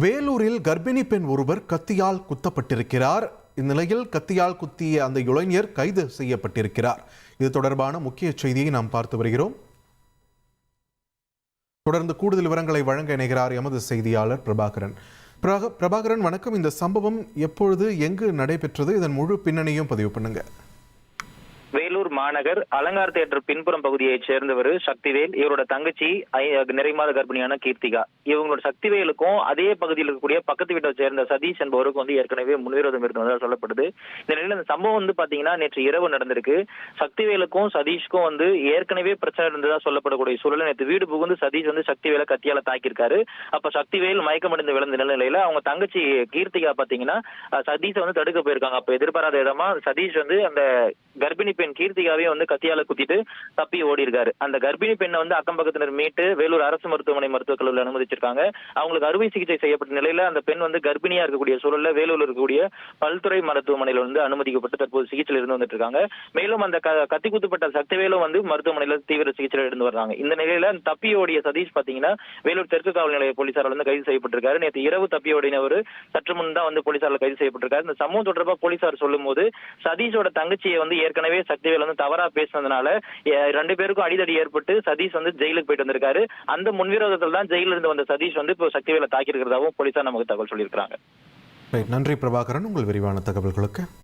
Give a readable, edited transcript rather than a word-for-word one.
வேலூரில் கர்ப்பிணி பெண் ஒருவர் கத்தியால் குத்தப்பட்டிருக்கிறார். இந்நிலையில் கத்தியால் குத்திய அந்த இளைஞர் கைது செய்யப்பட்டிருக்கிறார். இது தொடர்பான முக்கிய செய்தியை நாம் பார்த்து வருகிறோம். தொடர்ந்து கூடுதல் விவரங்களை வழங்க இணைகிறார் எமது செய்தியாளர் பிரபாகரன். பிரபாகரன், வணக்கம். இந்த சம்பவம் எப்பொழுது, எங்கு நடைபெற்றது? இதன் முழு பின்னணியும் பதிவு பண்ணுங்க. வேலூர் மாநகர் அலங்கார் தியேட்டர் பின்புறம் பகுதியைச் சேர்ந்தவர் சக்திவேல். இவரோட தங்கச்சி நிறைமாத கர்ப்பிணியான கீர்த்திகா. இவங்களோட சக்திவேலுக்கும் அதே பகுதியில் இருக்கக்கூடிய பக்கத்து வீட்டை சேர்ந்த சதீஷ் என்பவருக்கும் ஏற்கனவே முன்விரோதம் இருந்ததாக சொல்லப்படுது. இந்த நிலையில இந்த சம்பவம் பாத்தீங்கன்னா நேற்று இரவு நடந்திருக்கு. சக்திவேலுக்கும் சதீஷ்க்கும் ஏற்கனவே பிரச்சனை இருந்ததா சொல்லப்படக்கூடிய சூழல் நேற்று வீடு புகுந்து சதீஷ் சக்திவேலை கத்தியால தாக்கியிருக்காரு. அப்ப சக்திவேல் மயக்கமடைந்து விழுந்த நிலையில அவங்க தங்கச்சி கீர்த்திகா பாத்தீங்கன்னா சதீஷை தடுக்க போயிருக்காங்க. அப்ப எதிர்பாராத இடமா சதீஷ் அந்த கர்ப்பிணி பெண் கீர்த்திகாவே கத்தியால குத்திட்டு தப்பி ஓடி இருக்காரு. அந்த கர்ப்பிணி பெண்ணை அக்கம் பக்கத்தினர் மீட்டு வேலூர் அரசு மருத்துவமனை மருத்துவக் கல்லூரியில் அனுமதிச்சிருக்காங்க. அவங்களுக்கு அறுவை சிகிச்சை செய்யப்பட்ட நிலையில அந்த பெண் கர்ப்பிணியா இருக்கக்கூடிய சூழல்ல வேலூர் இருக்கக்கூடிய பல்துறை மருத்துவமனையில் அனுமதிக்கப்பட்டு தற்போது சிகிச்சையில் இருந்து வந்துட்டு இருக்காங்க. மேலும் அந்த கத்தி குத்துப்பட்ட சக்திவேலும் மருத்துவமனையில தீவிர சிகிச்சையில் இருந்து வர்றாங்க. இந்த நிலையில தப்பி ஓடிய சதீஷ் பாத்தீங்கன்னா வேலூர் தெற்கு காவல் நிலைய போலீசாரால் கைது செய்யப்பட்டிருக்காரு. நேற்று இரவு தப்பி ஓடினவர் சற்று முன் தான் போலீசாரால் கைது செய்யப்பட்டிருக்காரு. இந்த சம்பவம் தொடர்பாக போலீசார் சொல்லும் போது சதீஷோட தங்கச்சியை ஏற்கனவே சக்திவேல் தவறா பேசினதுனால 2 பேருக்கும் அடிதடி ஏற்பட்டு சதீஷ் ஜெயிலுக்கு போயிட்டு வந்திருக்காரு. அந்த முன்விரோதத்தில் தான் ஜெயிலில் இருந்து வந்த சதீஷ் இப்போ சக்திவேலை தாக்கி இருக்கிறதாவும் போலீசார் நமக்கு தகவல் சொல்லியிருக்காங்க. நன்றி பிரபாகரன், உங்கள் விரிவான தகவல்களுக்கு.